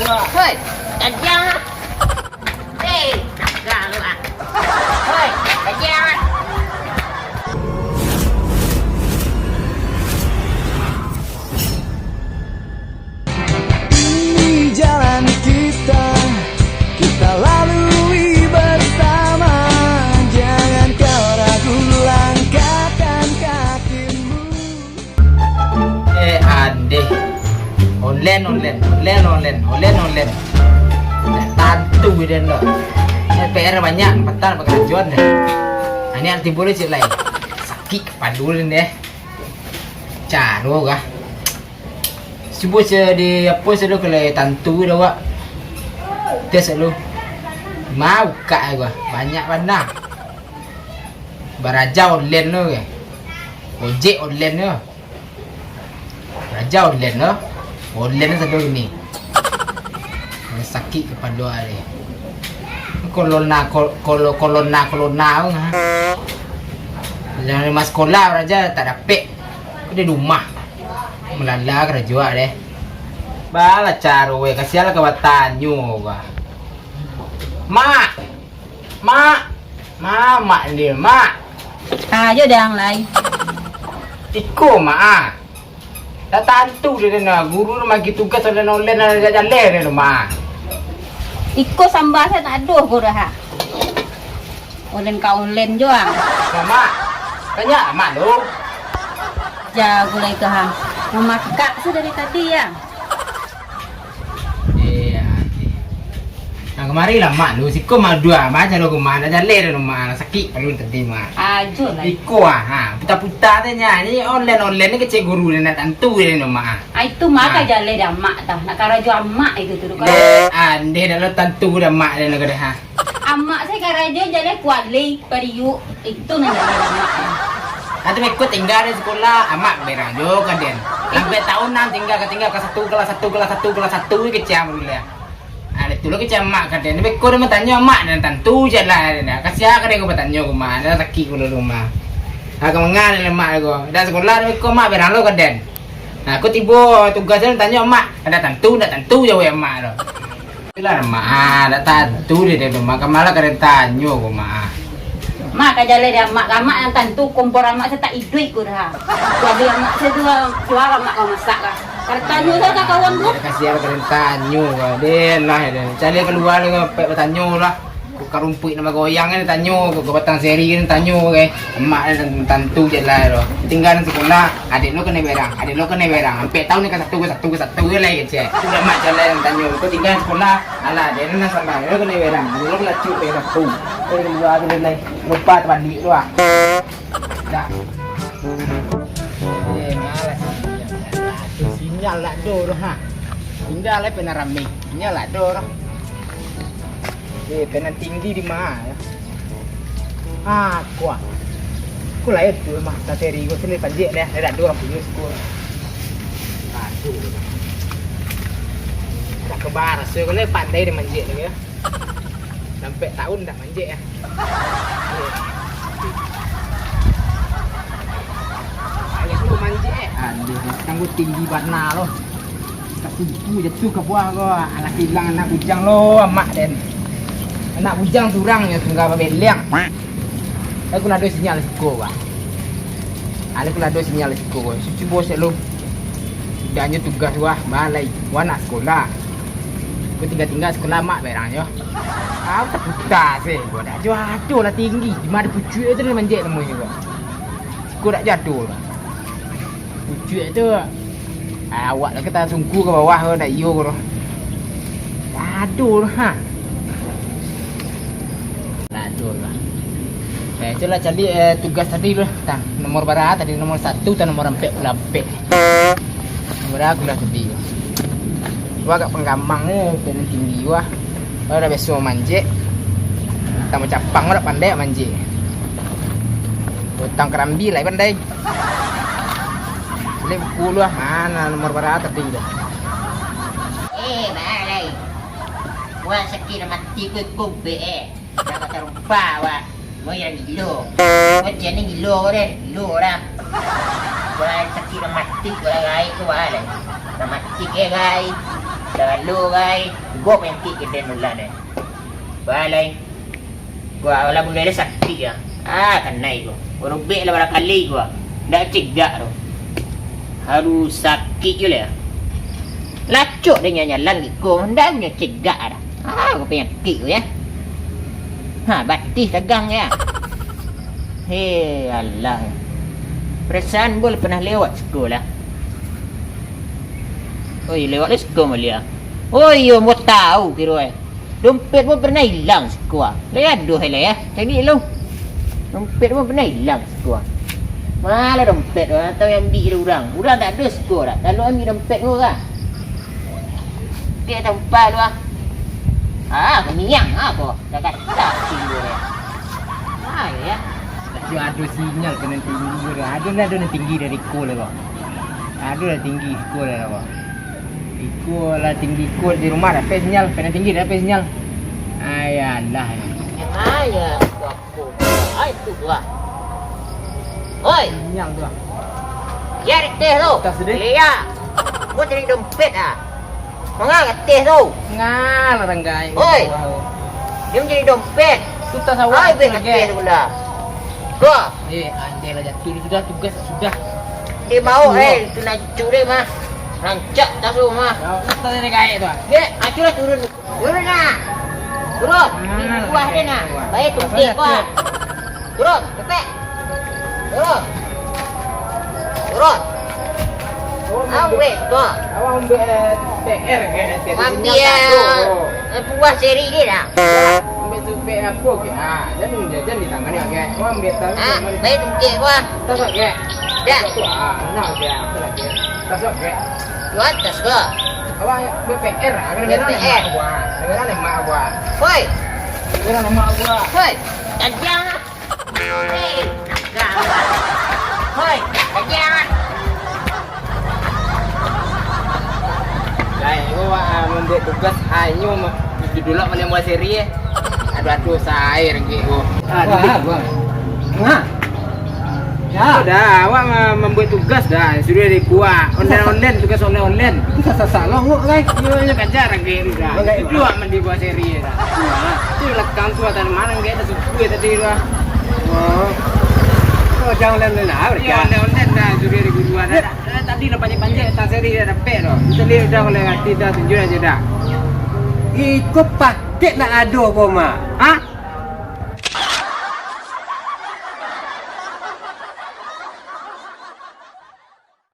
Hei, tajam. Hei, tajam lu ah. Hei, tajam. Ini jalan kita lalui bersama. Jangan kau ragu langkahkan kakimu. Ande online. Tantu dia lo. PR banyak, patah pengajuan deh. Ini anti boleh cik lain. Sakit kepala deh. Caro kah? Cuba di apa selalu kalau tantu dah wak. Dia selalu mau kak gua banyak mana. Baraja online lo ke. Ojek online lo. Raja online lo. Online selalu ni. Sakit kepala dia. Kolona ha. Jangan mas sekolah raja tak dapat. Dia rumah. Melala kerja deh. Bala caro we kasihala ka batanyo ba. Mak ni mak. Ayo dang lai. Iko mak. Tantu dia na guru na magi tugas sa online na jalan na mak. Iko sambal saya tak aduh ko dah. Online ka online jo ah. Mama. Kanya mak lu. Jago lai ke hang. Mama kak su dari tadi ya. Nah kemari lah mak lu siko mal dua baca lo kemana jalan mak sakit perlu tadi mak. Ajo lai. Iko ha putar tanya ni online ni kecek guru ni nak tentu ni mak. Itu mak ka jalan dah mak tah. Nak karajo amak itu tu kan. Ande dah lo tentu dah mak dia nak ha. Amak saya karajo jalan kuat lai periuk. Itu nak jalan mak. Nanti ikut tinggal di sekolah amak berang jo kan den. Sampai tahunan tinggal kelas 1 kecam dulu ya. Ada tu lo kecam mak kan den. Tapi kau dah bertanya mak dan tentu jalan dia. Kasih aku dia kau bertanya kau mak. Dah sakit kau dulu mak. Aku mengal mak kau. Dah sekolah tapi kau mak berang lo kan den. Nah aku tiba tugas dia tanya mak. Ada tentu jauh ya mak lo. Bila mak dah tentu dia mak. Kemalah kau tanya kau mak. Mak ka jalan dah mak yang tentu kompor mak saya tak idui ku dah. Jadi mak saya tu jual mak kau masak lah. Kartanya saya tak kawan tu. Kasih aku tanya kau. Dia lah dia. Cari keluar kau bertanya lah. Kau karumput nama goyang ni tanya kau batang seri ni tanya ke. Mak dia tentu je lah lo. Tinggal di sekolah adik lo kena berang. Sampai tahun ni ke satu lagi je. Sudah mak jalan tanya kau tinggal di sekolah. Alah dia nak salah. Lo kena berang. Adik lo kena cuci satu. Kau keluar tu lagi. Lupa terbalik tu ah. Dah. Malas. Sinyal lah dor ha. Tinggal lah pernah ramai. Sinyal lah dor. Pernah tinggi di mana? Kuat. Aku lahir tu mah tak seri. Aku sini panjang deh. Ada dua orang punya sekolah. Aduh. Tak kebar. So kalau pandai dia manjat lagi ya. Sampai tahun dah manjat ya. Aku manjat. Aduh, tangguh tinggi warna loh. Tak kudu jatuh ke bawah kau. Anak hilang anak bujang lo, mak den. Anak bujang turang ya tunggal babeliang. Aku nak ada sinyal siko bah. Aku nak ada sinyal siko. Cuba saya lu. Dah hanya tugas wah balai. Wah nak sekolah. Aku tinggal sekolah mak berang yo. Aku tak putar sih. Gua dah jatuh lah tinggi. Di mana pucuk itu dia manjat semua juga. Siko tak jatuh lah. Pucuk itu awak lah kita sungguh ke bawah ke dah iyo ke. Aduh ha. Aduh lah. Itulah cari tugas tadi lah. Nomor berapa tadi nomor 1 atau nomor 4 lampe. Nomor aku lah tadi. Wah kat penggamang ni kena tinggi wah. Dah besok manjek. Tak macapang dah pandai manjek. Utang kerambi lah pandai. Boleh buku lah. Mana nomor berapa tadi dah. Balai. Wah sakit mati ku kubbe Dah kata rupa wah. Mo yang gilo. Macam ni gilo lah. Wah sakit mati ku gai ku wah. Mati ke gai. Jangan lu guys. Gua main kick kita nulan eh. Balai. Gua wala mula sakit ya. Kan naik gua. Gua rubik lah kali gua. Dah cegak tu. Harus sakit je lah. Lacuk dia nyalan gua. Hendak punya cegak dah. Gua pengen kick tu ya. Batis dagang ya. Hei Allah. Perasaan boleh pernah lewat sekolah. Oi, lewat le sekolah malia. Oi, yo mau tahu kira dompet pun pernah hilang sekolah. Aduh hele ya. Jadi lu. Dompet pun pernah hilang sekolah. Mana dompet tu atau yang ambil orang. Orang tak ada sekolah dah. Lalu ambil dompet tu kan. Dia tempat lu kemiang apa? Dah kata sini ya. Ada sinyal kena tinggi dia. Ada nak tinggi dari kol lah. Ada dah tinggi kol lah apa. Kol lah tinggi kol di rumah dah sinyal, kena tinggi dah sinyal. Ayalah. Ya aku. Itu gua. Oi, Sinyal tu. ya teh tu. Tak sedih. Lia. Gua cari dompet Mengang teh tu. Ngal orang gay. Oi. Dia mencari dompet. Tu tak sawah. Ai ben teh tu pula. Gua. Andai lah jatuh sudah tugas sudah. Dia mau tu nak curi mah. Rancak tak suruh mah. Tak ada gay tu. Dia acurah turun. Turun nak. Turun. Buah dia nak. Baik tu gua. Turun, cepet. Turun. Turun. Awet kau. Awak ambil PR ke? Ambil buah seri dia dah. Ambil tu PR apa ke? Jangan di tangan ni ke? Awak ambil tangan. Baik tu gua. Tasok ke? Dah. Nak ke? Apa lagi? Tasok ke? Lu atas gua. Awak ambil PR kena PR. Kena mak awak. Hoi. Kena mak awak. Hoi. Tajam. Hei. Hoi. Tajam. Gua membuat tugas hanya dulu mana mau seri aduh saya ringgit gua. Ya. Dah, awak membuat tugas dah. Sudah di gua online tugas online. Itu salah ngok guys. Yo kajar ringgit dah. Itu awak mandi buat seri dah. Itu lekang tu ada mana enggak ada suku tadi dah. Oh, jangan online lah. Ya, online dah sudah di gua dah. Tadi dah panjang-panjang tak seri dah dapat dah. Kita lihat dah oleh hati dah tunjuk aja dah. Ikut paket nak adu kau mak. Hah?